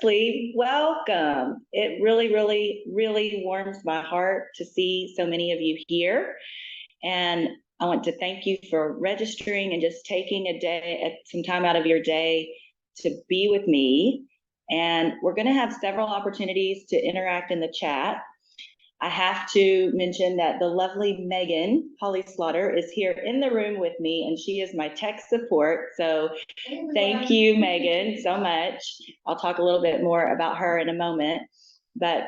firstly, welcome. It really, really, really warms my heart to see so many of you here. And I want to thank you for registering and just taking some time out of your day to be with me. And we're going to have several opportunities to interact in the chat. I have to mention that the lovely Megan Holly Slaughter is here in the room with me, and she is my tech support. So thank you, Megan, so much. I'll talk a little bit more about her in a moment, but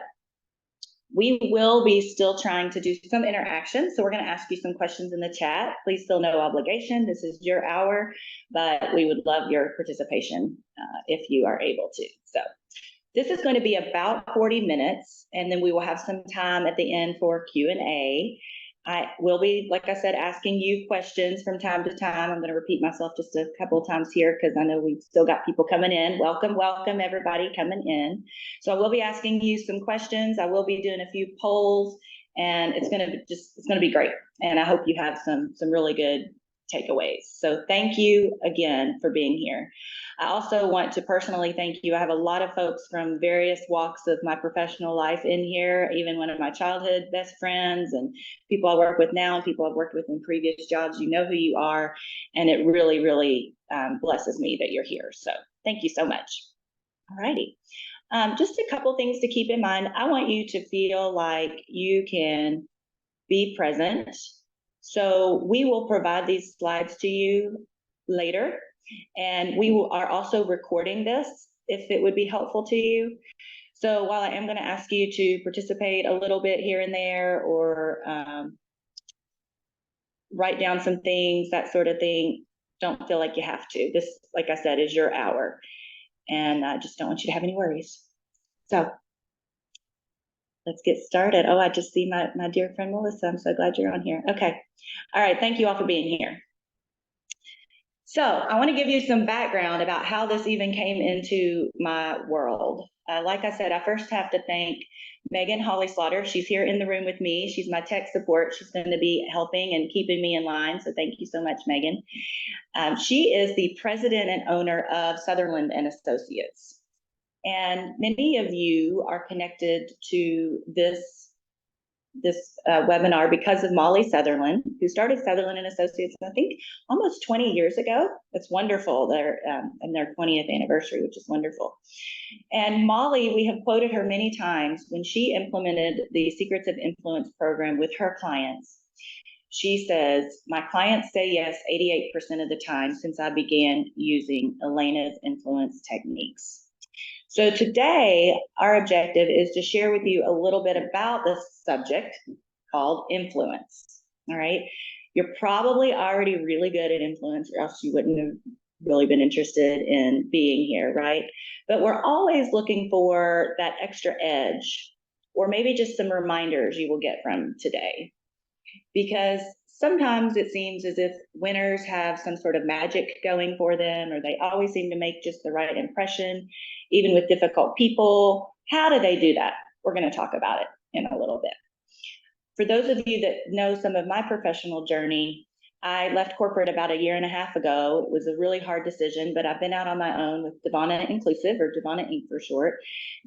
we will be still trying to do some interaction. So we're going to ask you some questions in the chat. Please feel no obligation. This is your hour, but we would love your participation if you are able to. So this is going to be about 40 minutes, and then we will have some time at the end for Q&A. I will be, like I said, asking you questions from time to time. I'm going to repeat myself just a couple of times here because I know we've still got people coming in. Welcome, welcome, everybody coming in. So I will be asking you some questions. I will be doing a few polls, and it's going to be great. And I hope you have some really good takeaways. So thank you again for being here. I also want to personally thank you. I have a lot of folks from various walks of my professional life in here, even one of my childhood best friends and people I work with now and people I've worked with in previous jobs. You know who you are, and it really, really blesses me that you're here. So thank you so much. All righty. Just a couple things to keep in mind. I want you to feel like you can be present. So we will provide these slides to you later, and we are also recording this if it would be helpful to you. So while I am going to ask you to participate a little bit here and there, or write down some things, that sort of thing, don't feel like you have to. This, like I said, is your hour, and I just don't want you to have any worries. So let's get started. Oh, I just see my dear friend Melissa. I'm so glad you're on here. Okay. All right. Thank you all for being here. So I want to give you some background about how this even came into my world. Like I said, I first have to thank Megan Holly Slaughter. She's here in the room with me. She's my tech support. She's going to be helping and keeping me in line. So thank you so much, Megan. She is the president and owner of Sutherland and Associates. And many of you are connected to this webinar because of Molly Sutherland, who started Sutherland and Associates, I think, almost 20 years ago. It's wonderful. They're in their 20th anniversary, which is wonderful. And Molly, we have quoted her many times when she implemented the Secrets of Influence program with her clients. She says, my clients say yes 88% of the time since I began using Elena's influence techniques. So today, our objective is to share with you a little bit about this subject called influence, all right? You're probably already really good at influence, or else you wouldn't have really been interested in being here, right? But we're always looking for that extra edge, or maybe just some reminders you will get from today. Because sometimes it seems as if winners have some sort of magic going for them, or they always seem to make just the right impression, even with difficult people. How do they do that? We're going to talk about it in a little bit. For those of you that know some of my professional journey, I left corporate about 1.5 years ago. It was a really hard decision, but I've been out on my own with Davonna Inclusive, or Davonna Inc. for short,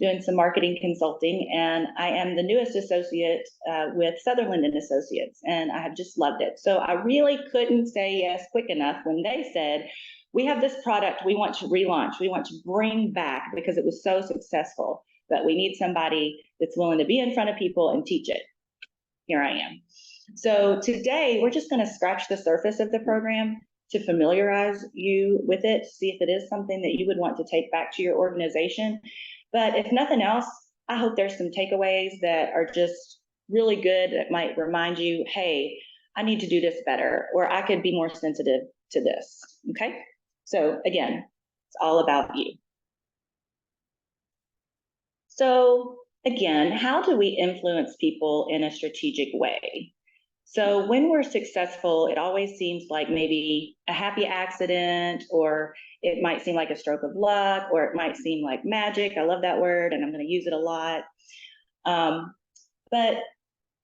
doing some marketing consulting, and I am the newest associate with Sutherland and Associates, and I have just loved it. So I really couldn't say yes quick enough when they said, we have this product we want to relaunch, we want to bring back because it was so successful, but we need somebody that's willing to be in front of people and teach it. Here I am. So today, we're just going to scratch the surface of the program to familiarize you with it, see if it is something that you would want to take back to your organization. But if nothing else, I hope there's some takeaways that are just really good that might remind you, hey, I need to do this better, or I could be more sensitive to this, okay? So again, it's all about you. So again, how do we influence people in a strategic way? So when we're successful, it always seems like maybe a happy accident, or it might seem like a stroke of luck, or it might seem like magic. I love that word, and I'm going to use it a lot. But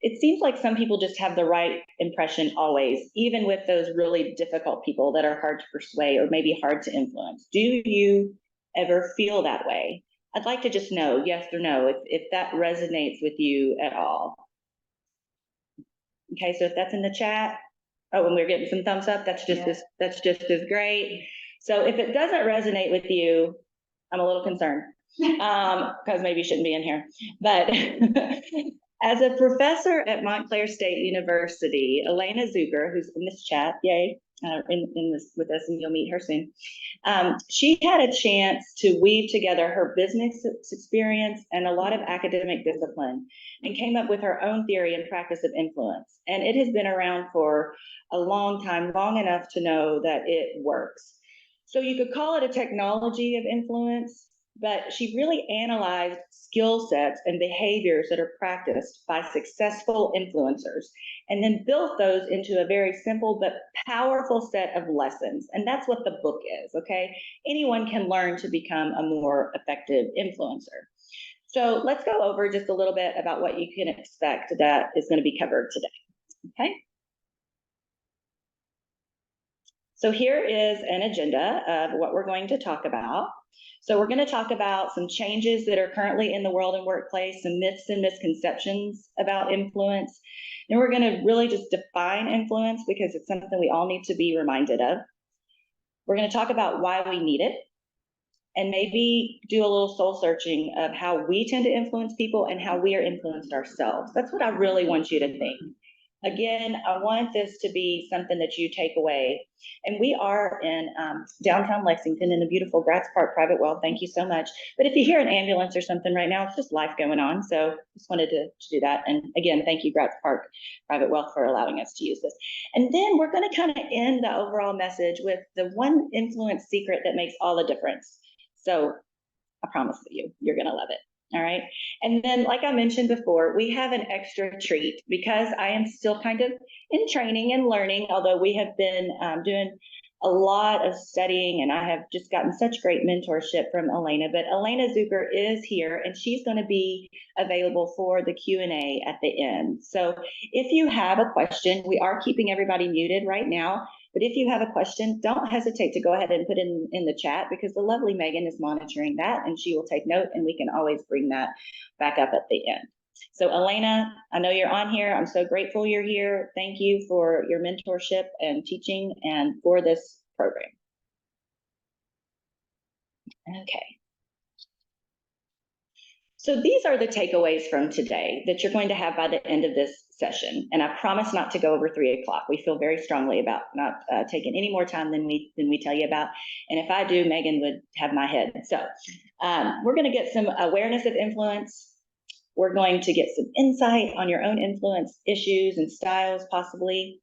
it seems like some people just have the right impression always, even with those really difficult people that are hard to persuade or maybe hard to influence. Do you ever feel that way? I'd like to just know, yes or no, if that resonates with you at all. Okay, so if that's in the chat, oh, and we're getting some thumbs up, that's just as great. So if it doesn't resonate with you, I'm a little concerned, because maybe you shouldn't be in here. But as a professor at Montclair State University, Elena Zucker, who's in this chat, yay, in this with us, and you'll meet her soon. She had a chance to weave together her business experience and a lot of academic discipline, and came up with her own theory and practice of influence. And it has been around for a long time, long enough to know that it works. So you could call it a technology of influence, but she really analyzed skill sets and behaviors that are practiced by successful influencers, and then built those into a very simple but powerful set of lessons. And that's what the book is, okay? Anyone can learn to become a more effective influencer. So let's go over just a little bit about what you can expect that is going to be covered today, okay? So here is an agenda of what we're going to talk about. So we're going to talk about some changes that are currently in the world and workplace, some myths and misconceptions about influence. And we're going to really just define influence, because it's something we all need to be reminded of. We're going to talk about why we need it, and maybe do a little soul searching of how we tend to influence people and how we are influenced ourselves. That's what I really want you to think. Again, I want this to be something that you take away. And we are in downtown Lexington in the beautiful Gratz Park Private Well. Thank you so much. But if you hear an ambulance or something right now, it's just life going on. So just wanted to do that. And again, thank you, Gratz Park Private Well, for allowing us to use this. And then we're going to kind of end the overall message with the one influence secret that makes all the difference. So I promise you're going to love it. All right. And then, like I mentioned before, we have an extra treat, because I am still kind of in training and learning, although we have been doing a lot of studying, and I have just gotten such great mentorship from Elena. But Elena Zucker is here, and she's going to be available for the Q&A at the end. So if you have a question, we are keeping everybody muted right now. But if you have a question, don't hesitate to go ahead and put it in the chat, because the lovely Megan is monitoring that, and she will take note, and we can always bring that back up at the end. So Elena, I know you're on here. I'm so grateful you're here. Thank you for your mentorship and teaching and for this program. Okay. So these are the takeaways from today that you're going to have by the end of this session. And I promise not to go over 3 o'clock. We feel very strongly about not taking any more time than we tell you about. And if I do, Megan would have my head. So we're going to get some awareness of influence. We're going to get some insight on your own influence issues and styles, possibly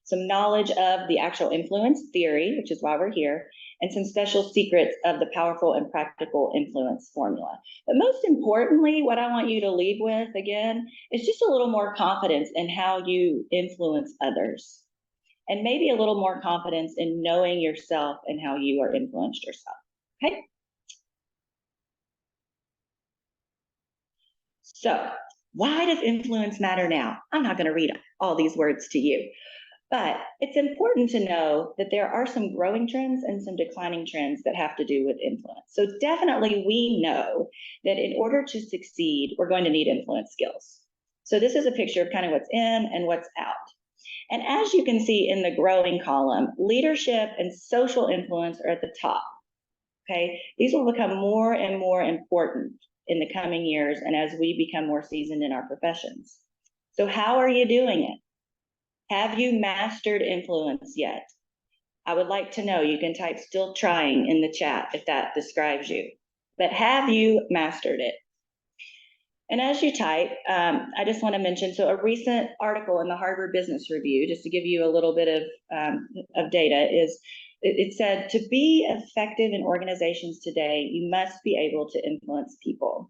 some knowledge of the actual influence theory, which is why we're here, and some special secrets of the powerful and practical influence formula. But most importantly, what I want you to leave with, again, is just a little more confidence in how you influence others, and maybe a little more confidence in knowing yourself and how you are influenced yourself, okay? So why does influence matter now? I'm not going to read all these words to you, but it's important to know that there are some growing trends and some declining trends that have to do with influence. So definitely we know that in order to succeed, we're going to need influence skills. So this is a picture of kind of what's in and what's out. And as you can see in the growing column, leadership and social influence are at the top, okay? These will become more and more important in the coming years and as we become more seasoned in our professions. So how are you doing it? Have you mastered influence yet? I would like to know. You can type "still trying" in the chat if that describes you. But have you mastered it? And as you type, I just want to mention, so a recent article in the Harvard Business Review, just to give you a little bit of data, is it said, to be effective in organizations today, you must be able to influence people.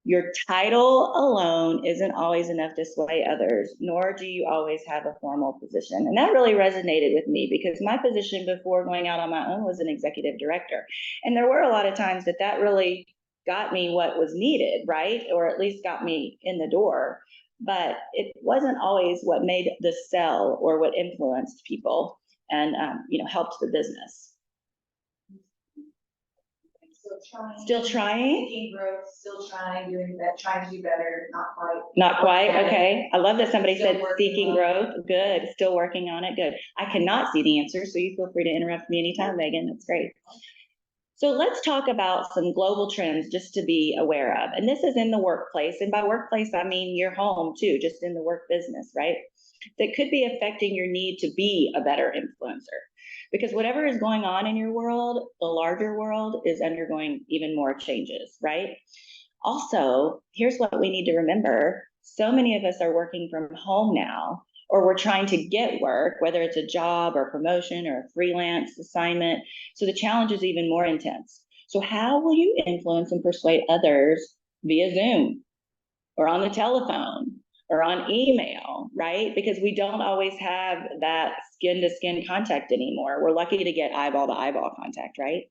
Your title alone isn't always enough to sway others, nor do you always have a formal position. And that really resonated with me, because my position before going out on my own was an executive director. And there were a lot of times that really got me what was needed, right? Or at least got me in the door. But it wasn't always what made the sell or what influenced people and helped the business. Still trying. Still trying? Seeking growth, still trying, doing that, trying to do better, not quite. Not quite, okay. I love that somebody Still said working seeking on growth, good, still working on it, good. I cannot see the answer, so you feel free to interrupt me anytime, Megan, that's great. So let's talk about some global trends just to be aware of. And this is in the workplace, and by workplace, I mean your home too, just in the work business, right? That could be affecting your need to be a better influencer. Because whatever is going on in your world, the larger world is undergoing even more changes, right? Also, here's what we need to remember. So many of us are working from home now, or we're trying to get work, whether it's a job or promotion or a freelance assignment. So the challenge is even more intense. So how will you influence and persuade others via Zoom or on the telephone or on email, right? Because we don't always have that skin to skin contact anymore. We're lucky to get eyeball to eyeball contact, right?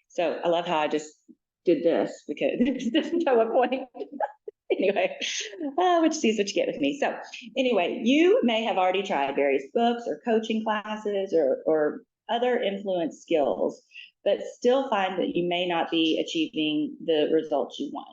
So I love how I just did this because there's no point. Anyway, which sees what you get with me. So anyway, you may have already tried various books or coaching classes or other influence skills, but still find that you may not be achieving the results you want.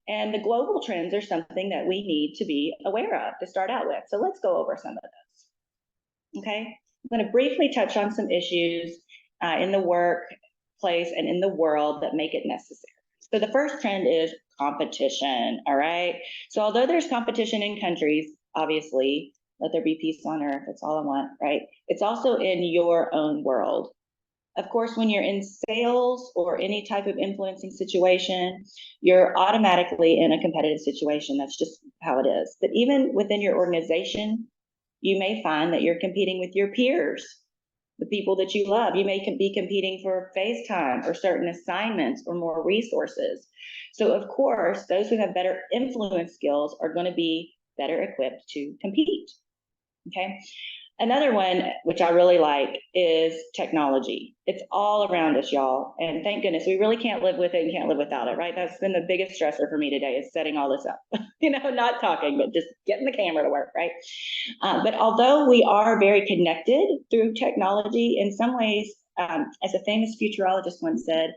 And the global trends are something that we need to be aware of to start out with. So let's go over some of those. Okay, I'm going to briefly touch on some issues in the workplace and in the world that make it necessary. So the first trend is competition, all right? So although there's competition in countries, obviously, let there be peace on earth, that's all I want, right? It's also in your own world. Of course, when you're in sales or any type of influencing situation, you're automatically in a competitive situation. That's just how it is. But even within your organization, you may find that you're competing with your peers, the people that you love. You may be competing for face time or certain assignments or more resources. So of course, those who have better influence skills are going to be better equipped to compete. Okay. Another one, which I really like, is technology. It's all around us, y'all. And thank goodness, we really can't live with it and can't live without it, right? That's been the biggest stressor for me today, is setting all this up. Not talking, but just getting the camera to work, right? But although we are very connected through technology, in some ways, as a famous futurologist once said,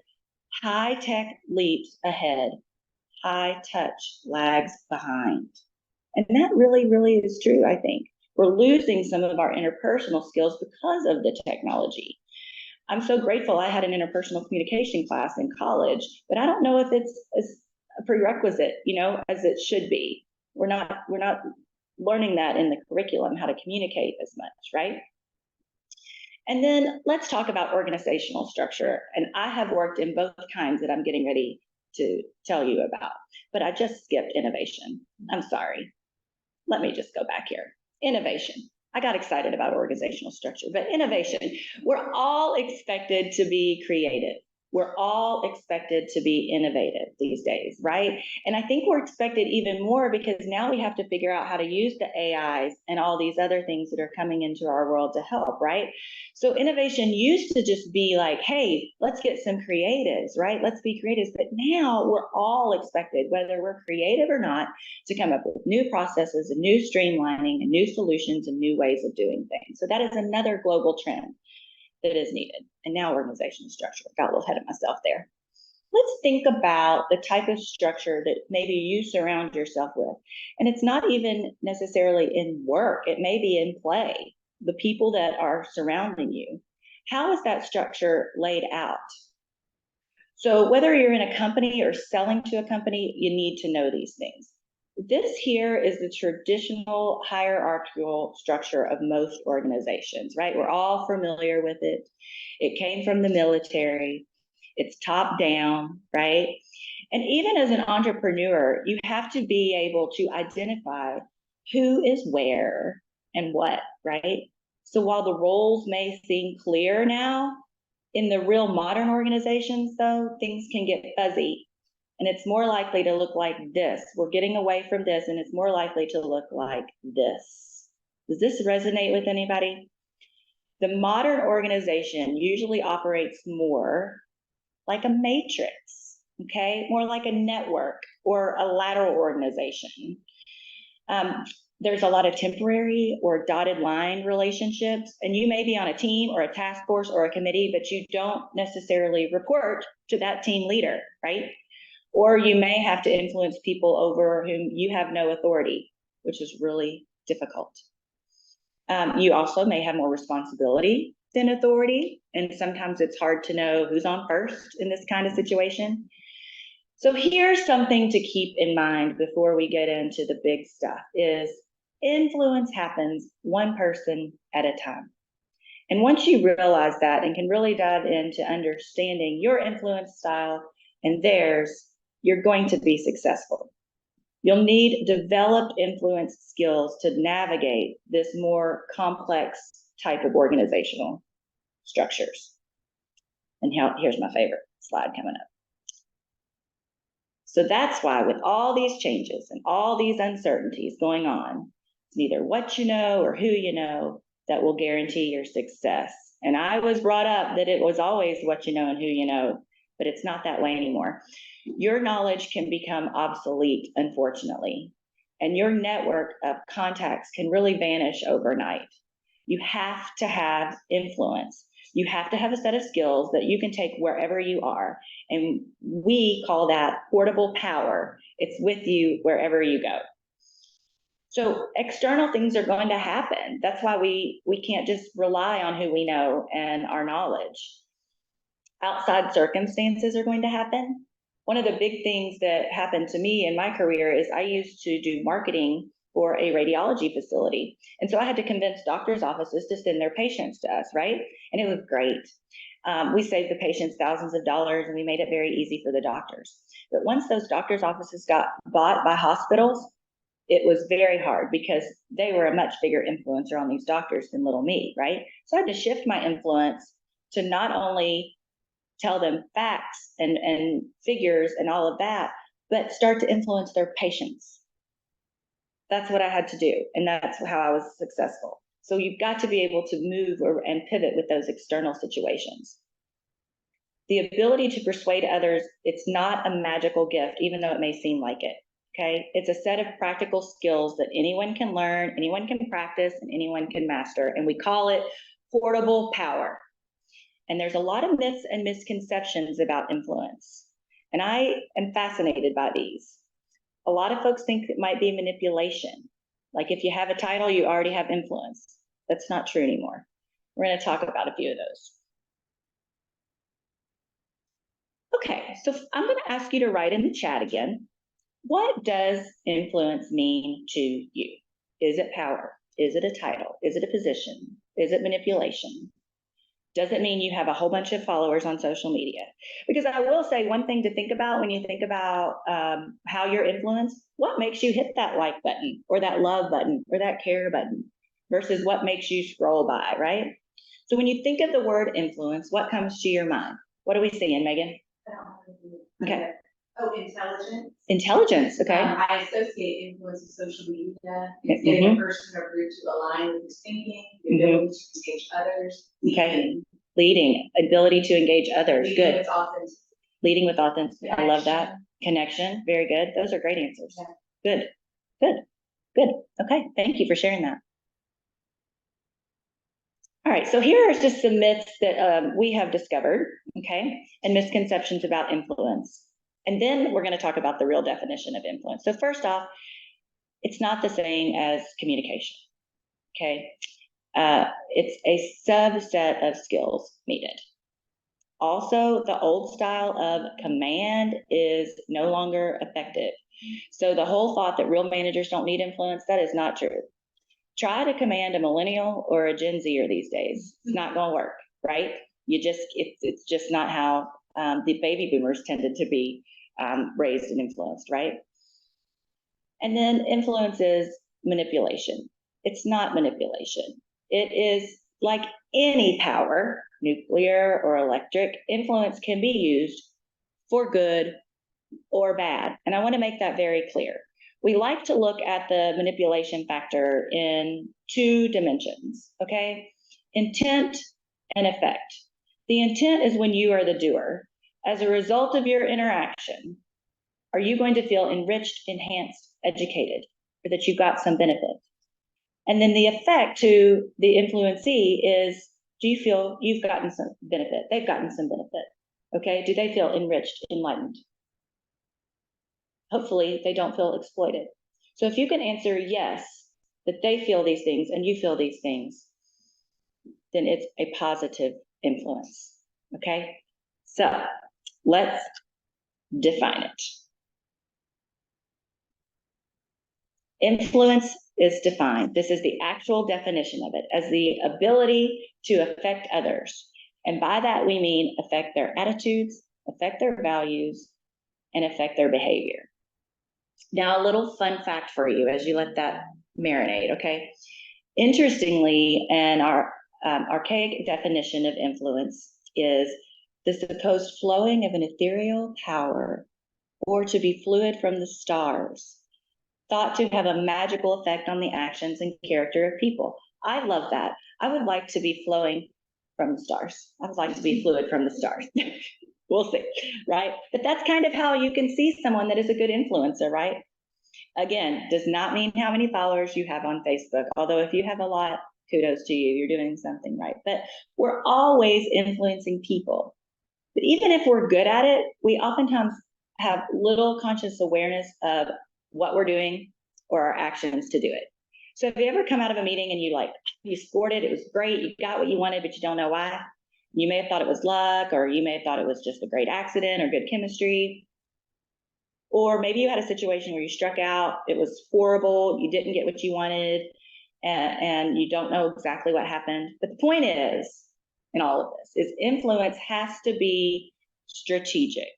high tech leaps ahead, high touch lags behind. And that really, really is true, I think. We're losing some of our interpersonal skills because of the technology. I'm so grateful I had an interpersonal communication class in college, but I don't know if it's a prerequisite, as it should be. We're not learning that in the curriculum, how to communicate as much, right? And then let's talk about organizational structure. And I have worked in both kinds that I'm getting ready to tell you about, but I just skipped innovation. I'm sorry. Let me just go back here. Innovation. I got excited about organizational structure, but innovation. We're all expected to be creative. We're all expected to be innovative these days, right? And I think we're expected even more because now we have to figure out how to use the AIs and all these other things that are coming into our world to help, right? So innovation used to just be like, hey, let's get some creatives, right? Let's be creatives. But now we're all expected, whether we're creative or not, to come up with new processes and new streamlining and new solutions and new ways of doing things. So that is another global trend that is needed. And now organizational structure. Got a little ahead of myself there. Let's think about the type of structure that maybe you surround yourself with. And it's not even necessarily in work. It may be in play. The people that are surrounding you. How is that structure laid out? So whether you're in a company or selling to a company, you need to know these things. This here is the traditional hierarchical structure of most organizations, right? We're all familiar with it. It came from the military. It's top down, right? And even as an entrepreneur, you have to be able to identify who is where and what, right? So while the roles may seem clear now, in the real modern organizations, though, things can get fuzzy. And it's more likely to look like this. We're getting away from this, and it's more likely to look like this. Does this resonate with anybody? The modern organization usually operates more like a matrix, okay? More like a network or a lateral organization. there's a lot of temporary or dotted line relationships, and you may be on a team or a task force or a committee, but you don't necessarily report to that team leader, right? Or you may have to influence people over whom you have no authority, which is really difficult. You also may have more responsibility than authority, and sometimes it's hard to know who's on first in this kind of situation. So here's something to keep in mind before we get into the big stuff is influence happens one person at a time. And once you realize that and can really dive into understanding your influence style and theirs, you're going to be successful. You'll need developed influence skills to navigate this more complex type of organizational structures. And here's my favorite slide coming up. So that's why with all these changes and all these uncertainties going on, it's neither what you know or who you know that will guarantee your success. And I was brought up that it was always what you know and who you know, but it's not that way anymore. Your knowledge can become obsolete, unfortunately, and your network of contacts can really vanish overnight. You have to have influence. You have to have a set of skills that you can take wherever you are. And we call that portable power. It's with you wherever you go. So external things are going to happen. That's why we can't just rely on who we know and our knowledge. Outside circumstances are going to happen. One of the big things that happened to me in my career is I used to do marketing for a radiology facility. And so I had to convince doctors' offices to send their patients to us, right? And it was great. We saved the patients thousands of dollars, and we made it very easy for the doctors. But once those doctors' offices got bought by hospitals, it was very hard because they were a much bigger influencer on these doctors than little me, right? So I had to shift my influence to not only tell them facts and figures and all of that, but start to influence their patients. That's what I had to do, and that's how I was successful. So you've got to be able to move and pivot with those external situations. The ability to persuade others, it's not a magical gift, even though it may seem like it, okay? It's a set of practical skills that anyone can learn, anyone can practice, and anyone can master, and we call it portable power. And there's a lot of myths and misconceptions about influence, and I am fascinated by these. A lot of folks think it might be manipulation. Like if you have a title, you already have influence. That's not true anymore. We're going to talk about a few of those. Okay, so I'm going to ask you to write in the chat again. What does influence mean to you? Is it power? Is it a title? Is it a position? Is it manipulation? Does it mean you have a whole bunch of followers on social media? Because I will say one thing to think about when you think about how you're influenced, what makes you hit that like button or that love button or that care button versus what makes you scroll by, right? So when you think of the word influence, what comes to your mind? What are we seeing, Megan? Okay. Oh, intelligence. Intelligence, okay. I associate influence with social media. It's getting a person or group to align with his thinking, the ability to engage others. Okay. Leading, ability to engage others. Leading Good. with authenticity. Leading with authenticity. I love that. Connection. Connection. Very good. Those are great answers. Yeah. Good. Good. Good. Okay. Thank you for sharing that. All right. So here are just some myths that we have discovered, okay, and misconceptions about influence. And then we're going to talk about the real definition of influence. So first off, it's not the same as communication, okay? It's a subset of skills needed. Also, the old style of command is no longer effective. So the whole thought that real managers don't need influence, that is not true. Try to command a millennial or a Gen Zer these days. It's not going to work, right? It's just not how the baby boomers tended to be raised and influenced, right? And then influence is manipulation. It's not manipulation. It is like any power, nuclear or electric, influence can be used for good or bad. And I want to make that very clear. We like to look at the manipulation factor in two dimensions, okay? Intent and effect. The intent is when you are the doer. As a result of your interaction, are you going to feel enriched, enhanced, educated, or that you got some benefit? And then the effect to the influencee is, do you feel you've gotten some benefit? They've gotten some benefit. Okay, do they feel enriched, enlightened? Hopefully they don't feel exploited. So if you can answer yes, that they feel these things and you feel these things, then it's a positive influence. Okay, so let's define it. Influence is defined. This is the actual definition of it as the ability to affect others. And by that, we mean affect their attitudes, affect their values, and affect their behavior. Now, a little fun fact for you as you let that marinate, okay? Interestingly, and our archaic definition of influence is the supposed flowing of an ethereal power or to be fluid from the stars, thought to have a magical effect on the actions and character of people. I love that. I would like to be flowing from the stars. I would like to be fluid from the stars. We'll see, right? But that's kind of how you can see someone that is a good influencer, right? Again, does not mean how many followers you have on Facebook. Although if you have a lot, kudos to you, you're doing something right. But we're always influencing people. But even if we're good at it, we oftentimes have little conscious awareness of what we're doing or our actions to do it. So have you ever come out of a meeting and you scored it, it was great, you got what you wanted, but you don't know why? You may have thought it was luck, or you may have thought it was just a great accident or good chemistry. Or maybe you had a situation where you struck out, it was horrible, you didn't get what you wanted, and you don't know exactly what happened. But the point is, in all of this, is influence has to be strategic.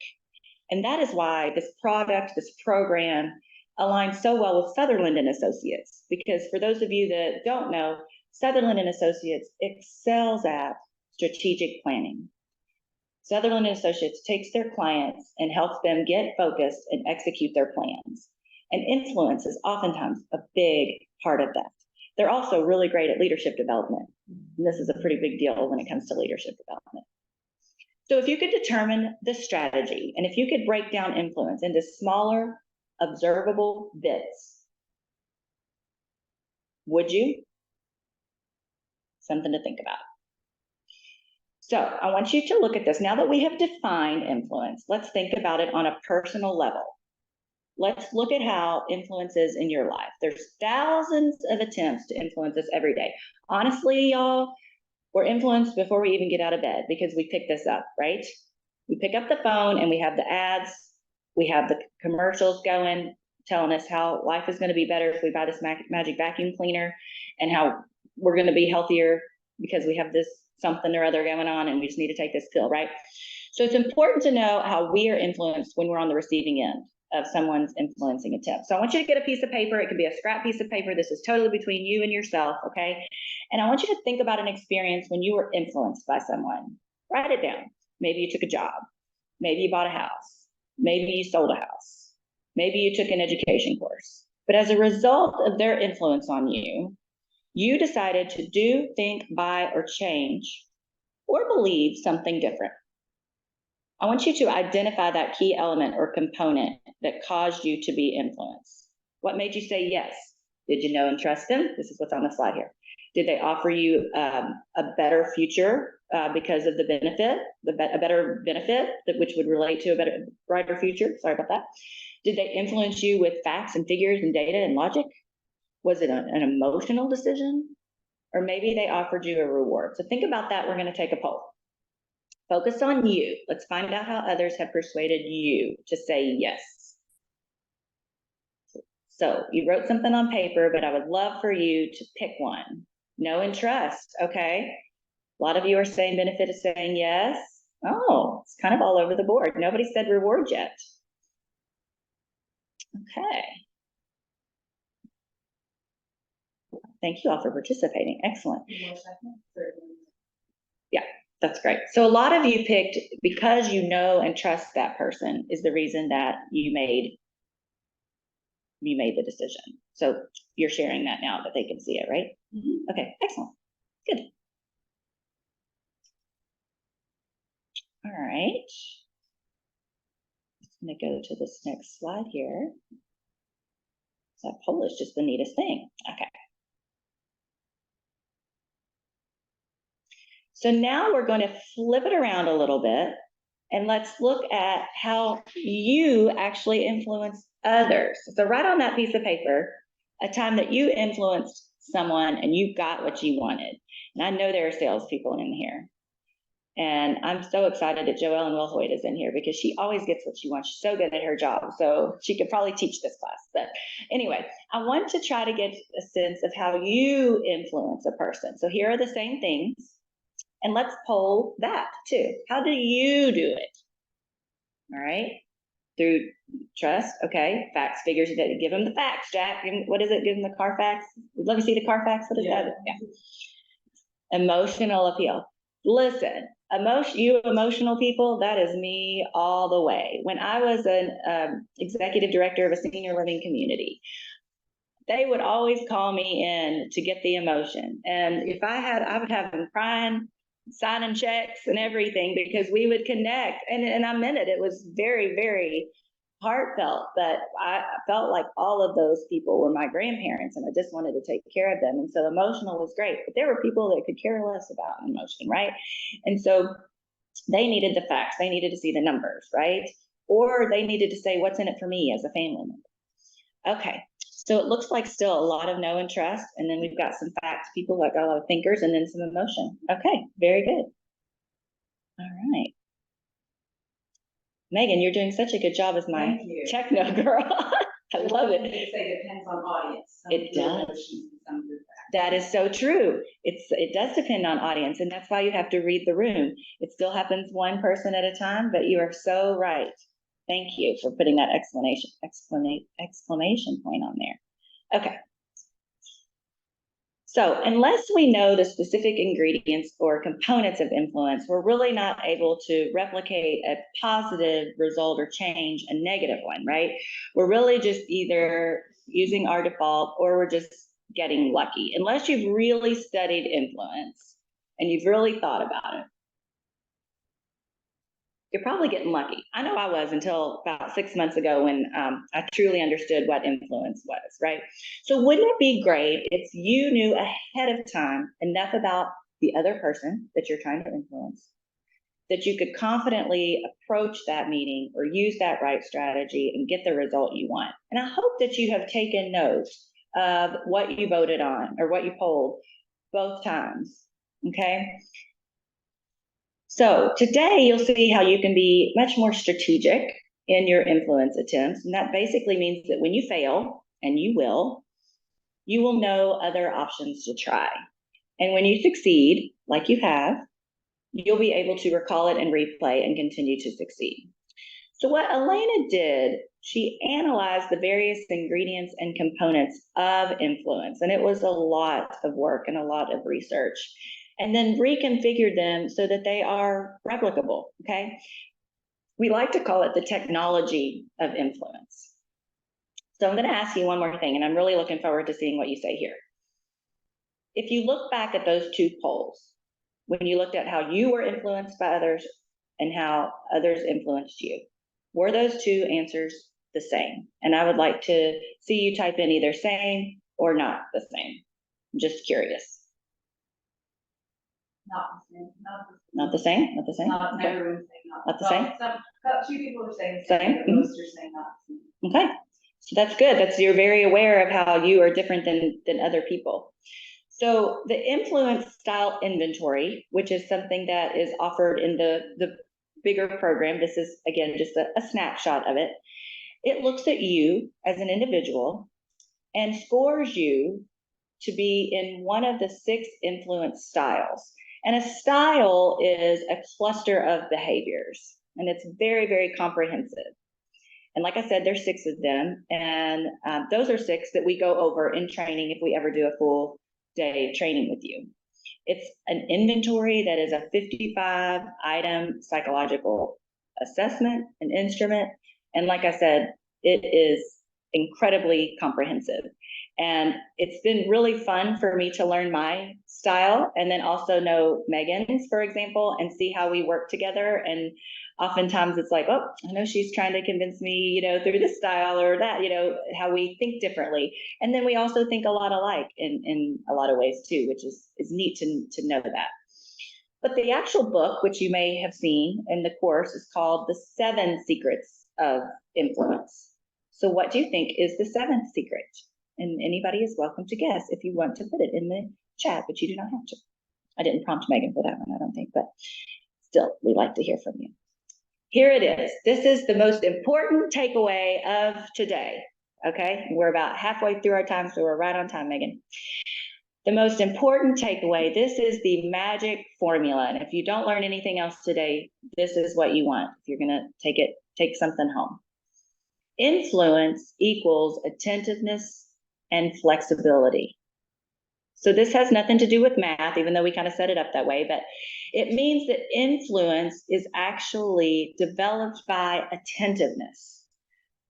And that is why this product, this program, aligns so well with Sutherland and Associates. Because for those of you that don't know, Sutherland and Associates excels at strategic planning. Sutherland and Associates takes their clients and helps them get focused and execute their plans. And influence is oftentimes a big part of that. They're also really great at leadership development. And this is a pretty big deal when it comes to leadership development. So if you could determine the strategy, and if you could break down influence into smaller, observable bits, would you? Something to think about. So I want you to look at this. Now that we have defined influence, let's think about it on a personal level. Let's look at how influence is in your life. There's thousands of attempts to influence us every day. Honestly, y'all, we're influenced before we even get out of bed because we pick this up, right? We pick up the phone and we have the ads, we have the commercials going, telling us how life is going to be better if we buy this magic vacuum cleaner, and how we're going to be healthier because we have this something or other going on and we just need to take this pill, right? So it's important to know how we are influenced when we're on the receiving end of someone's influencing attempt. So I want you to get a piece of paper. It could be a scrap piece of paper. This is totally between you and yourself, okay? And I want you to think about an experience when you were influenced by someone. Write it down. Maybe you took a job. Maybe you bought a house. Maybe you sold a house. Maybe you took an education course. But as a result of their influence on you, you decided to do, think, buy, or change, or believe something different. I want you to identify that key element or component that caused you to be influenced. What made you say yes? Did you know and trust them? This is what's on the slide here. Did they offer you a better future because of the benefit, a better benefit, which would relate to a better, brighter future? Sorry about that. Did they influence you with facts and figures and data and logic? Was it an emotional decision? Or maybe they offered you a reward. So think about that. We're going to take a poll. Focus on you. Let's find out how others have persuaded you to say yes. So you wrote something on paper, but I would love for you to pick one. Know and trust, okay? A lot of you are saying benefit is saying yes. Oh, it's kind of all over the board. Nobody said reward yet. Okay. Thank you all for participating. Excellent. Yeah, that's great. So a lot of you picked because you know and trust that person is the reason that you made the decision. So you're sharing that now that they can see it, right? Mm-hmm. Okay, excellent. Good. All right. I'm going to go to this next slide here. That poll is just the neatest thing. Okay. So now we're going to flip it around a little bit, and let's look at how you actually influence others. So write on that piece of paper a time that you influenced someone and you got what you wanted. And I know there are salespeople in here. And I'm so excited that Joellen Wilhoit is in here because she always gets what she wants. She's so good at her job. So she could probably teach this class. But anyway, I want to try to get a sense of how you influence a person. So here are the same things. And let's poll that too. How do you do it? All right. Through trust. Okay. Facts, figures. Give them the facts, Jack. What is it? Give them the Carfax. Let me see the Carfax. What is that? Yeah. Emotional appeal. Listen, you emotional people, that is me all the way. When I was an executive director of a senior living community, they would always call me in to get the emotion. And if I would have them crying, signing checks and everything because we would connect. And I meant it. It was very, very heartfelt, but I felt like all of those people were my grandparents and I just wanted to take care of them. And so emotional was great, but there were people that could care less about emotion, right? And so they needed the facts. They needed to see the numbers, right? Or they needed to say, what's in it for me as a family member? Okay. So it looks like still a lot of no and trust. And then we've got some facts, people that got a lot of thinkers, and then some emotion. Okay, very good. All right. Megan, you're doing such a good job as my techno girl. I love it. They say it depends on audience. It does. That is so true. It does depend on audience, and that's why you have to read the room. It still happens one person at a time, but you are so right. Thank you for putting that exclamation point on there. Okay. So unless we know the specific ingredients or components of influence, we're really not able to replicate a positive result or change a negative one, right? We're really just either using our default or we're just getting lucky, unless you've really studied influence and you've really thought about it. You're probably getting lucky. I know I was until about 6 months ago when I truly understood what influence was, right? So wouldn't it be great if you knew ahead of time enough about the other person that you're trying to influence, that you could confidently approach that meeting or use that right strategy and get the result you want? And I hope that you have taken note of what you voted on or what you polled both times, okay? So today you'll see how you can be much more strategic in your influence attempts. And that basically means that when you fail, and you will know other options to try. And when you succeed, like you have, you'll be able to recall it and replay and continue to succeed. So what Elena did, she analyzed the various ingredients and components of influence. And it was a lot of work and a lot of research, and then reconfigured them so that they are replicable, okay? We like to call it the technology of influence. So I'm gonna ask you one more thing, and I'm really looking forward to seeing what you say here. If you look back at those two polls, when you looked at how you were influenced by others and how others influenced you, were those two answers the same? And I would like to see you type in either same or not the same. I'm just curious. Not the same. Not the same? Not the same? Not okay. everyone's saying not the same? Two people are saying the same. Most are saying not the same. Okay. So that's good. You're very aware of how you are different than other people. So the influence style inventory, which is something that is offered in the bigger program, this is again just a snapshot of it. It looks at you as an individual and scores you to be in one of the 6 influence styles. And a style is a cluster of behaviors, and it's very, very comprehensive. And like I said, there's 6 of them, and those are 6 that we go over in training if we ever do a full day training with you. It's an inventory that is a 55-item psychological assessment, an instrument, and like I said, it is incredibly comprehensive. And it's been really fun for me to learn my style and then also know Megan's, for example, and see how we work together. And oftentimes it's like, oh, I know she's trying to convince me, through this style or that, how we think differently. And then we also think a lot alike in a lot of ways too, which is neat to know that. But the actual book, which you may have seen in the course, is called The 7 Secrets of Influence. So what do you think is the 7th secret? And anybody is welcome to guess if you want to put it in the chat, but you do not have to. I didn't prompt Megan for that one, I don't think, but still, we'd like to hear from you. Here it is. This is the most important takeaway of today, okay? We're about halfway through our time, so we're right on time, Megan. The most important takeaway, this is the magic formula. And if you don't learn anything else today, this is what you want. If you're gonna take something home. Influence equals attentiveness and flexibility. So this has nothing to do with math, even though we kind of set it up that way, but it means that influence is actually developed by attentiveness,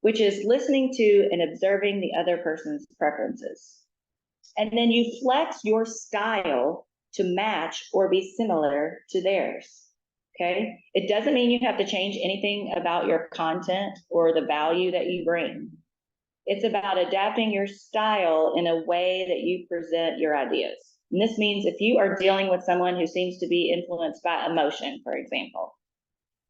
which is listening to and observing the other person's preferences. And then you flex your style to match or be similar to theirs, okay? It doesn't mean you have to change anything about your content or the value that you bring. It's about adapting your style in a way that you present your ideas. And this means if you are dealing with someone who seems to be influenced by emotion, for example,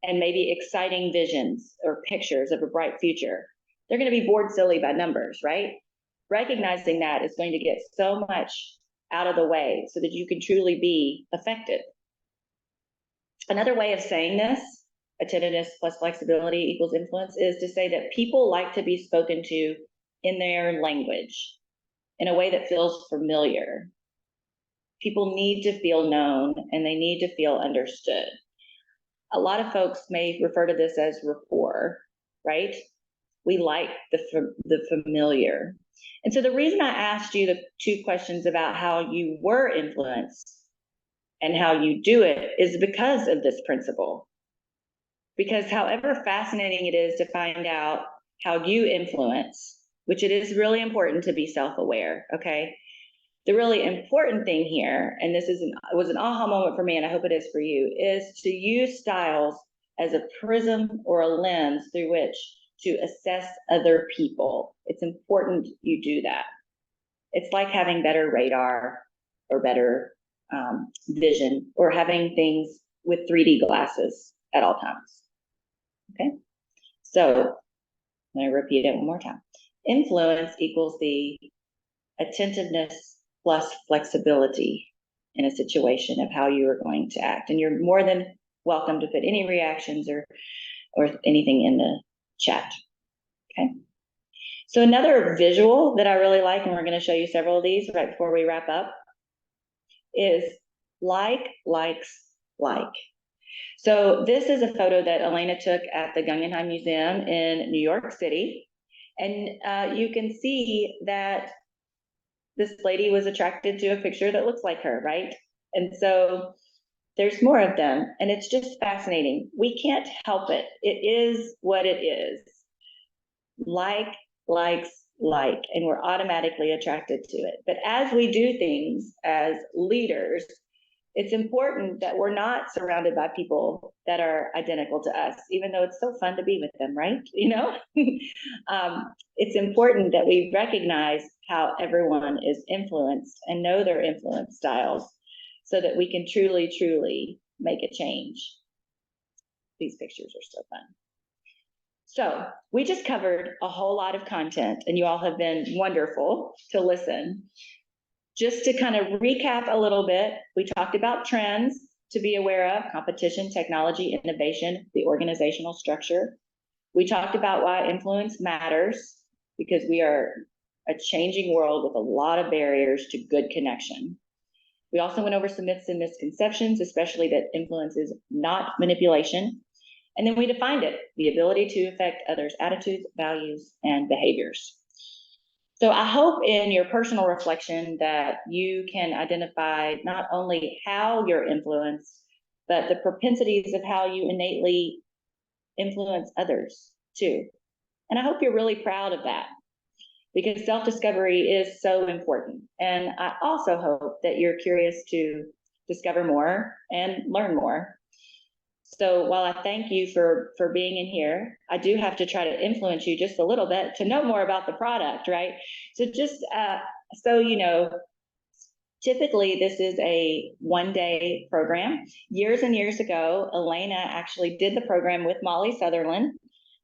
and maybe exciting visions or pictures of a bright future, they're going to be bored silly by numbers, right? Recognizing that is going to get so much out of the way so that you can truly be effective. Another way of saying this, attentiveness plus flexibility equals influence, is to say that people like to be spoken to in their language, in a way that feels familiar. People need to feel known and they need to feel understood. A lot of folks may refer to this as rapport, right? We like the familiar. And so the reason I asked you the 2 questions about how you were influenced and how you do it is because of this principle. Because however fascinating it is to find out how you influence, which it is really important to be self-aware, okay? The really important thing here, and this was an aha moment for me, and I hope it is for you, is to use styles as a prism or a lens through which to assess other people. It's important you do that. It's like having better radar or better vision, or having things with 3D glasses at all times. Okay, so I'm going to repeat it one more time. Influence equals the attentiveness plus flexibility in a situation of how you are going to act. And you're more than welcome to put any reactions or anything in the chat. Okay. So another visual that I really like, and we're going to show you several of these right before we wrap up, is like, likes, like. So this is a photo that Elena took at the Guggenheim Museum in New York City. And you can see that this lady was attracted to a picture that looks like her, right? And so there's more of them, and it's just fascinating. We can't help it. It is what it is. Like, likes, like, and we're automatically attracted to it. But as we do things as leaders, it's important that we're not surrounded by people that are identical to us, even though it's so fun to be with them, right? You know, it's important that we recognize how everyone is influenced and know their influence styles so that we can truly, truly make a change. These pictures are so fun. So we just covered a whole lot of content, and you all have been wonderful to listen. Just to kind of recap a little bit, we talked about trends to be aware of: competition, technology, innovation, the organizational structure. We talked about why influence matters, because we are a changing world with a lot of barriers to good connection. We also went over some myths and misconceptions, especially that influence is not manipulation. And then we defined it: the ability to affect others' attitudes, values, and behaviors. So I hope in your personal reflection that you can identify not only how you're influenced, but the propensities of how you innately influence others too. And I hope you're really proud of that, because self-discovery is so important. And I also hope that you're curious to discover more and learn more. So while I thank you for being in here, I do have to try to influence you just a little bit to know more about the product, right? So just so you know, Typically, this is a one-day program. Years and years ago, Elena actually did the program with Molly Sutherland,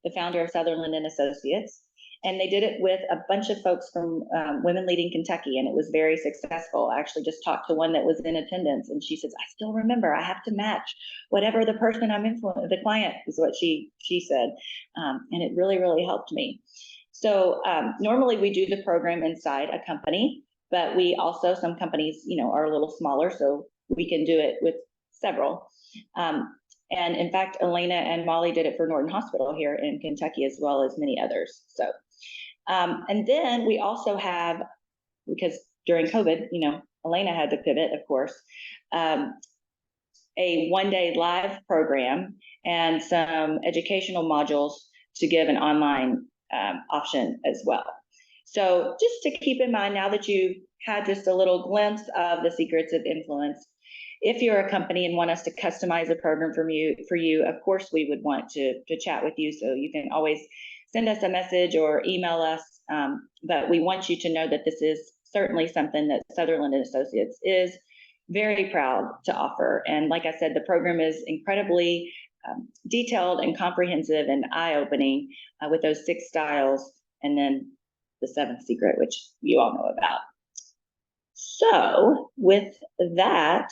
the founder of Sutherland and Associates, and they did it with a bunch of folks from Women Leading Kentucky, and it was very successful. I actually just talked to one that was in attendance, and she says, "I still remember. I have to match whatever the person I'm influencing, the client," is what she said, and it really, really helped me. So normally we do the program inside a company, but we also, some companies, are a little smaller, so we can do it with several. And in fact, Elena and Molly did it for Norton Hospital here in Kentucky, as well as many others. So, and then we also have, because during COVID, Elena had to pivot, of course, a one-day live program and some educational modules to give an online option as well. So just to keep in mind, now that you had just a little glimpse of the secrets of influence, if you're a company and want us to customize a program for you, of course, we would want to chat with you. So you can always send us a message or email us. But we want you to know that this is certainly something that Sutherland and Associates is very proud to offer. And like I said, the program is incredibly detailed and comprehensive and eye-opening with those 6 styles, and then the 7th secret, which you all know about. So with that,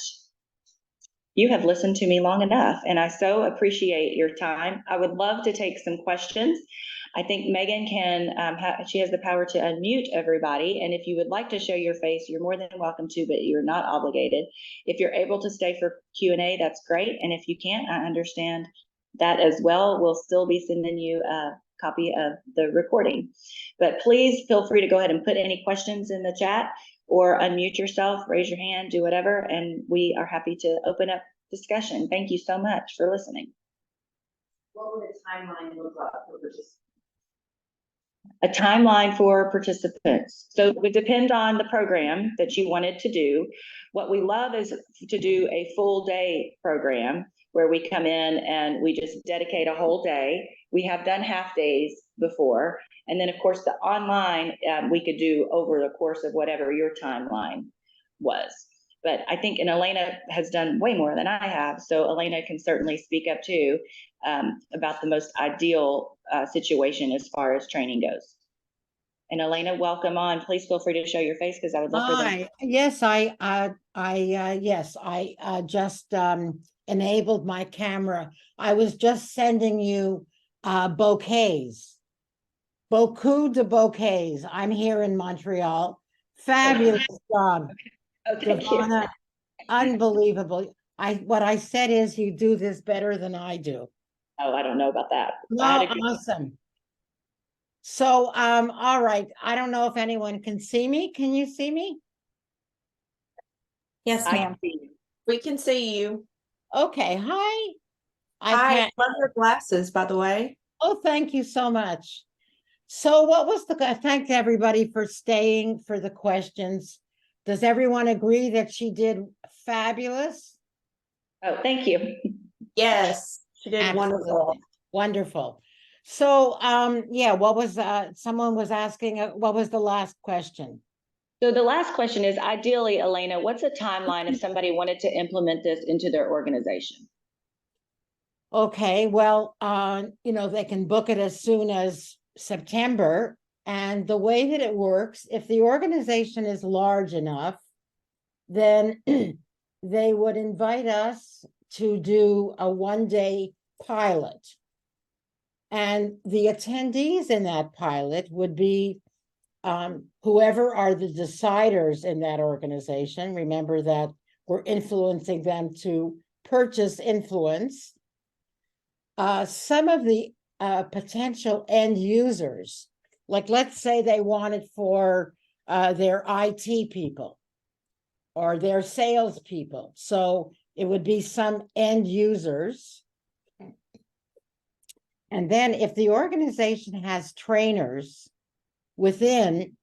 you have listened to me long enough, and I so appreciate your time. I would love to take some questions. I think Megan she has the power to unmute everybody, and if you would like to show your face, you're more than welcome to, but you're not obligated. If you're able to stay for Q&A, that's great, and if you can't, I understand that as well. We'll still be sending you a copy of the recording. But please feel free to go ahead and put any questions in the chat, or unmute yourself, raise your hand, do whatever, and we are happy to open up discussion. Thank you so much for listening. What would a timeline look like for participants? A timeline for participants. So it would depend on the program that you wanted to do. What we love is to do a full day program where we come in and we just dedicate a whole day. We have done half days before. And then of course the online, we could do over the course of whatever your timeline was. But I think, and Elena has done way more than I have, so Elena can certainly speak up too about the most ideal situation as far as training goes. And Elena, welcome on. Please feel free to show your face, because I would love for them. Hi. Yes, I just enabled my camera. I was just sending you bouquets. Beaucoup de bouquets. I'm here in Montreal. Fabulous job. Oh, thank Davonna, you. unbelievable. What I said is you do this better than I do. Oh, I don't know about that. No, awesome. So, all right. I don't know if anyone can see me. Can you see me? Yes, ma'am. We can see you. Okay. Hi. I love your glasses, by the way. Oh, thank you so much. So what was thank everybody for staying for the questions. Does everyone agree that she did fabulous? Oh, thank you. Yes, she did. Absolutely. Wonderful. Wonderful. So, yeah, what was, someone was asking, what was the last question? So the last question is, ideally, Elena, what's a timeline if somebody wanted to implement this into their organization? Okay, well, they can book it as soon as September. And the way that it works, if the organization is large enough, then they would invite us to do a one-day pilot. And the attendees in that pilot would be whoever are the deciders in that organization. Remember that we're influencing them to purchase influence. Some of the potential end users, like let's say they want it for their IT people or their sales people. So it would be some end users. And then if the organization has trainers within,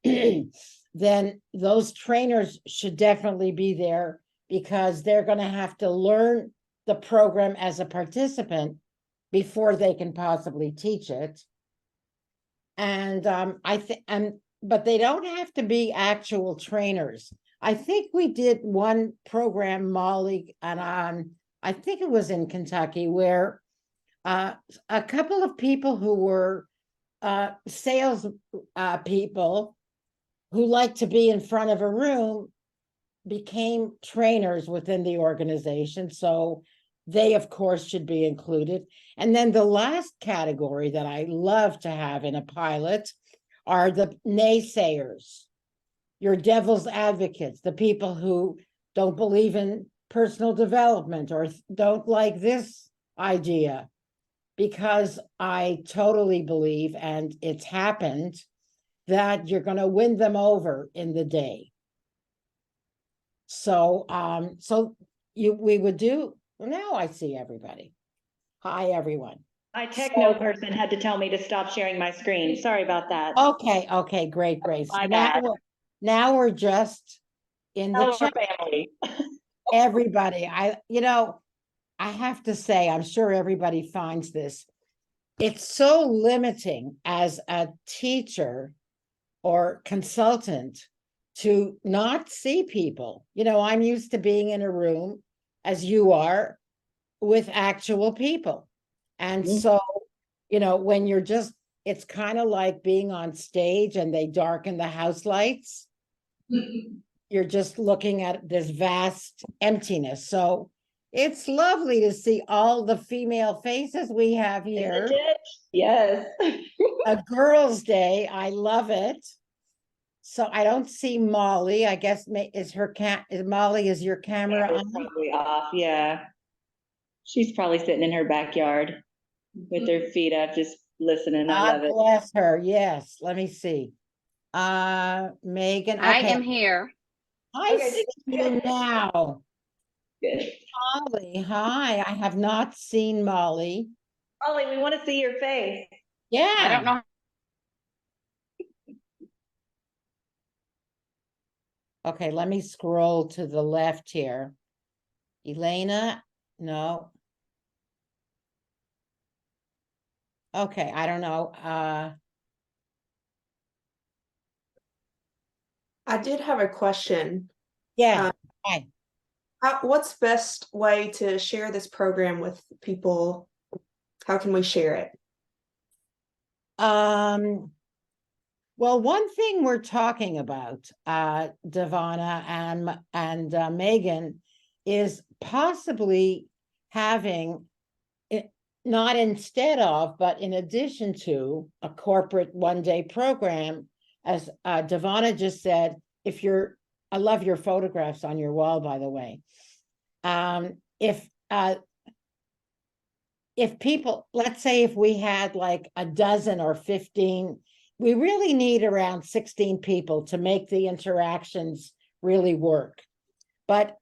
then those trainers should definitely be there, because they're going to have to learn the program as a participant before they can possibly teach it. And but they don't have to be actual trainers. I think we did one program, Molly, and I think it was in Kentucky, where a couple of people who were sales people who like to be in front of a room became trainers within the organization. So they, of course, should be included. And then the last category that I love to have in a pilot are the naysayers, your devil's advocates, the people who don't believe in personal development or don't like this idea. Because I totally believe, and it's happened, that you're going to win them over in the day. So, we would do. Now I see everybody. Hi, everyone. My techno person had to tell me to stop sharing my screen. Sorry about that. Okay, great. My So bad. now we're just in the Hello, chat. family. Everybody, I have to say, I'm sure everybody finds this. It's so limiting as a teacher or consultant to not see people. I'm used to being in a room, as you are, with actual people. And so, when you're just, it's kind of like being on stage and they darken the house lights. You're just looking at this vast emptiness. So it's lovely to see all the female faces we have here. Isn't it? Yes. A girl's day. I love it. So I don't see Molly. I guess is Molly, is your camera Camera's on? probably off. Yeah. She's probably sitting in her backyard with her feet up, just listening. I love God it. bless her. Yes. Let me see. Megan. I Okay. am here. I Okay. see you now. Good. Molly. Hi. I have not seen Molly. Ollie, we want to see your face. Yeah. I don't know. Okay, let me scroll to the left here. Elena, no. Okay, I don't know. I did have a question. Yeah. Hi. What's best way to share this program with people? How can we share it? Well, one thing we're talking about, Davonna and Megan, is possibly having it, not instead of, but in addition to a corporate one-day program, as Davonna just said. I love your photographs on your wall, by the way. If people, let's say if we had like a dozen or 15, we really need around 16 people to make the interactions really work. But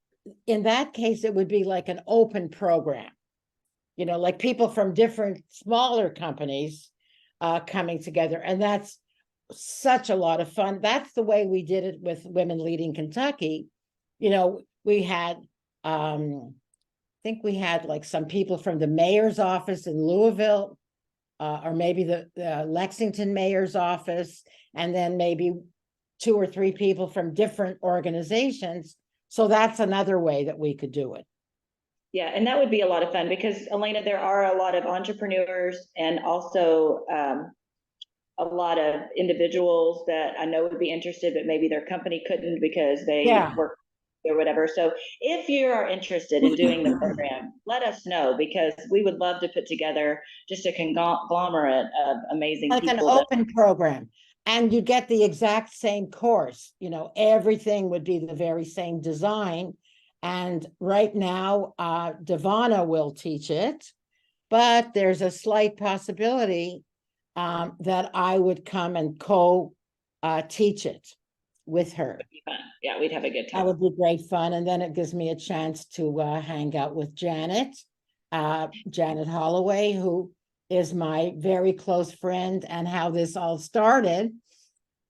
in that case, it would be like an open program, like people from different smaller companies coming together. And that's such a lot of fun. That's the way we did it with Women Leading Kentucky. We had, I think we had like some people from the mayor's office in Louisville, or maybe the Lexington mayor's office, and then maybe 2 or 3 people from different organizations. So that's another way that we could do it. Yeah, and that would be a lot of fun because, Elena, there are a lot of entrepreneurs and also a lot of individuals that I know would be interested, but maybe their company couldn't because they work or whatever. So if you are interested in doing the program, let us know, because we would love to put together just a conglomerate of amazing like people. Like an open program. And you get the exact same course. Everything would be the very same design. And right now, Davonna will teach it, but there's a slight possibility that I would come and teach it with her. Yeah, we'd have a good time. That would be great fun. And then it gives me a chance to hang out with Janet Holloway, who is my very close friend, and how this all started.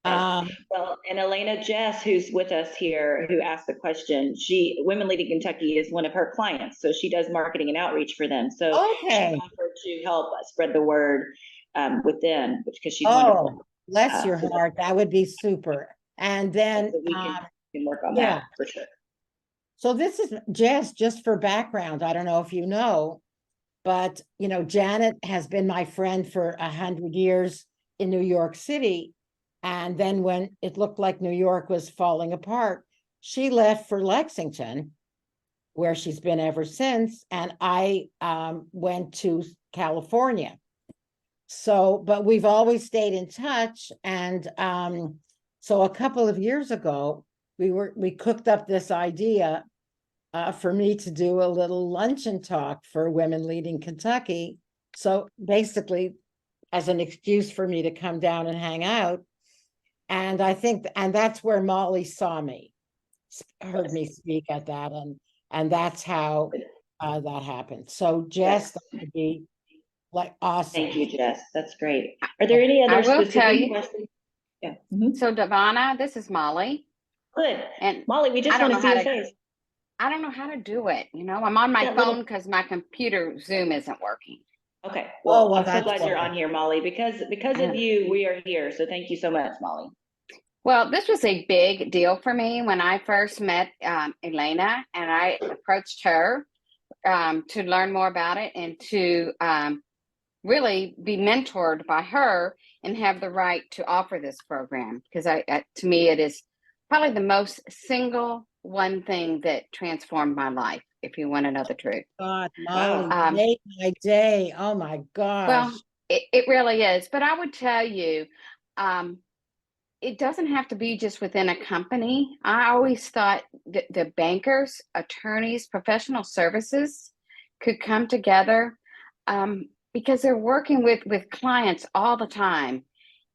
Well, and Elena Jess, who's with us here, who asked the question, Women Leading Kentucky is one of her clients, so she does marketing and outreach for them. So okay, she offered to help spread the word with them, because she's wonderful. Bless your heart. That would be super. And then can work on Yeah. that for sure. So this is just for background. I don't know if you know, but you know, Janet has been my friend for 100 years in New York City. And then when it looked like New York was falling apart, she left for Lexington, where she's been ever since. And I went to California. So, but we've always stayed in touch. And so a couple of years ago, we cooked up this idea for me to do a little luncheon talk for women leading Kentucky. So basically, as an excuse for me to come down and hang out. And I think, and that's where Molly saw me, heard me speak at that, and that's how that happened. So Jess, that would be like awesome. Thank you, Jess. That's great. Are there any I other will tell specific you. questions? Yeah. Mhm. So Davonna, this is Molly. Good. And Molly, we just I don't want to know see how your to- face. I don't know how to do it. You know, I'm on my That phone little- because my computer Zoom isn't working. Okay. Oh, Well, well, I'm so that's glad you're why. on here, Molly, because of you, we are here. So thank you so much, Molly. Well, this was a big deal for me when I first met Elena, and I approached her to learn more about it and to really be mentored by her and have the right to offer this program, because to me, it is probably the most single one thing that transformed my life, if you want to know the truth. God, Molly, Wow. made my day. Oh my gosh. Well, it really is. But I would tell you, it doesn't have to be just within a company. I always thought that the bankers, attorneys, professional services could come together because they're working with clients all the time,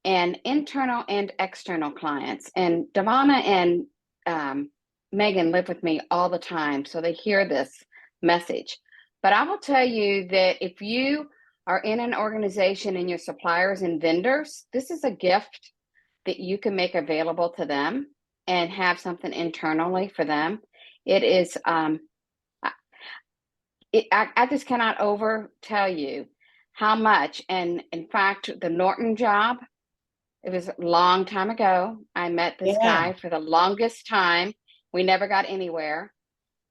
and internal and external clients. And Davonna and Megan live with me all the time, so they hear this message. But I will tell you that if you are in an organization and your suppliers and vendors, this is a gift that you can make available to them and have something internally for them. It is, I just cannot over tell you how much. And in fact, the Norton job, it was a long time ago. I met this guy for the longest time. We never got anywhere.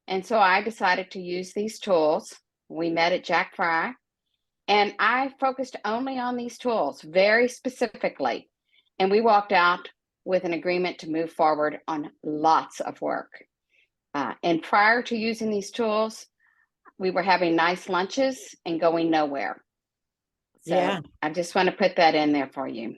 And so I decided to use these tools. We met at Jack Fry, and I focused only on these tools very specifically. And we walked out with an agreement to move forward on lots of work. And prior to using these tools, we were having nice lunches and going nowhere. So Yeah. I just want to put that in there for you.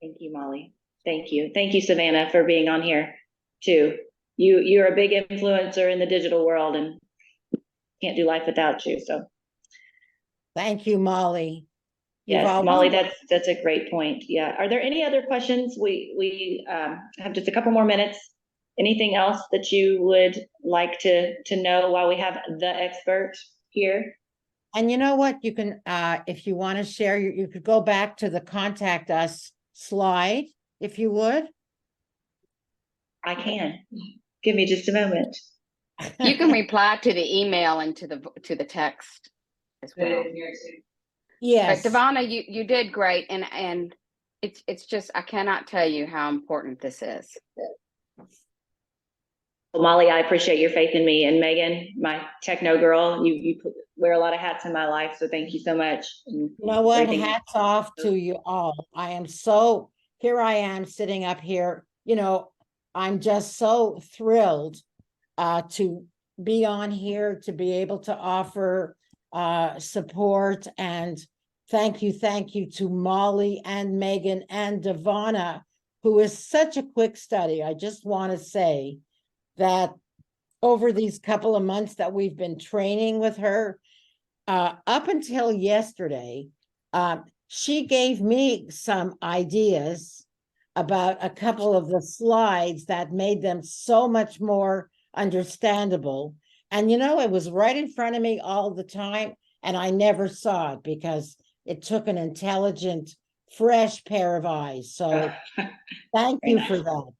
Thank you, Molly. Thank you. Thank you, Savannah, for being on here too. You're a big influencer in the digital world and can't do life without you. So Thank you, Molly. yes, Molly, that's a great point. Yeah. Are there any other questions? We have just a couple more minutes. Anything else that you would like to know while we have the expert here? And you know what? You can, if you want to share, you could go back to the contact us slide, if you would. I can. Give me just a moment. You can reply to the email and to the text as Put well. it in here too. Yes. But Davonna, you did great, and it's just, I cannot tell you how important this is. Well, Molly, I appreciate your faith in me, and Megan, my techno girl. You wear a lot of hats in my life, so thank you so much. You know what? Hats off to you all. Here I am sitting up here, you know, I'm just so thrilled to be on here, to be able to offer support, and thank you to Molly and Megan and Davonna, who is such a quick study. I just want to say that over these couple of months that we've been training with her, up until yesterday, she gave me some ideas about a couple of the slides that made them so much more understandable. And, you know, it was right in front of me all the time, and I never saw it because it took an intelligent, fresh pair of eyes. So thank you for that.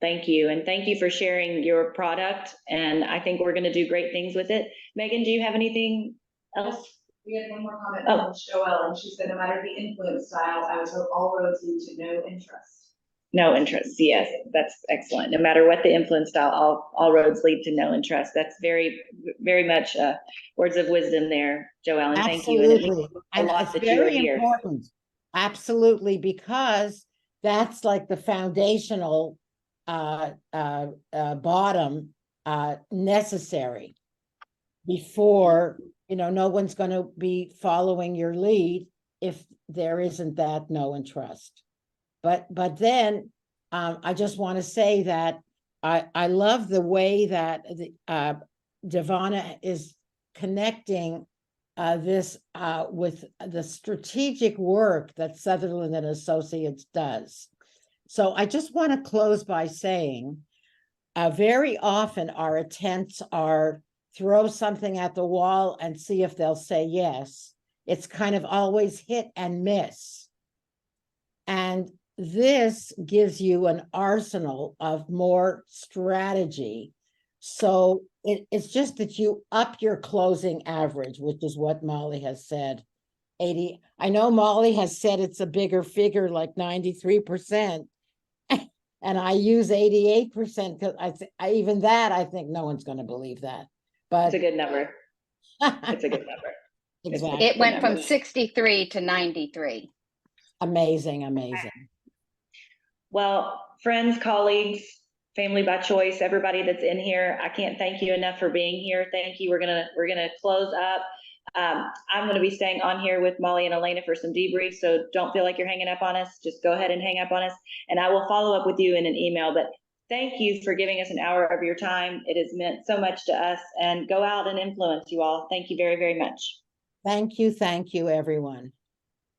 Thank you. And thank you for sharing your product. And I think we're going to do great things with it. Megan, do you have anything else? We had one more comment from Joelle, and she said, no matter the influence style, I would hope all roads lead to no interest. No interest. Yes, that's excellent. No matter what the influence style, all roads lead to no interest. That's very, very much words of wisdom there, Joelle. And thank you. And it means Absolutely. a And lot it's that you are very here. important. Absolutely, because that's like the foundational bottom necessary before, no one's going to be following your lead if there isn't that know and trust. But then I just want to say that I love the way that Davonna is connecting this with the strategic work that Sutherland and Associates does. So I just want to close by saying, very often our attempts are throw something at the wall and see if they'll say yes. It's kind of always hit and miss. And this gives you an arsenal of more strategy. So it's just that you up your closing average, which is what Molly has said. 80. I know Molly has said it's a bigger figure, like 93%. And I use 88% because even that, I think no one's going to believe that. But It's a good number. It's a good number. Exactly. It went from 63 to 93. Amazing. Well, friends, colleagues, family by choice, everybody that's in here, I can't thank you enough for being here. Thank you. We're gonna close up. I'm gonna be staying on here with Molly and Elena for some debriefs, so don't feel like you're hanging up on us. Just go ahead and hang up on us, and I will follow up with you in an email. But thank you for giving us an hour of your time. It has meant so much to us, and go out and influence, you all. Thank you very, very much. Thank you, everyone.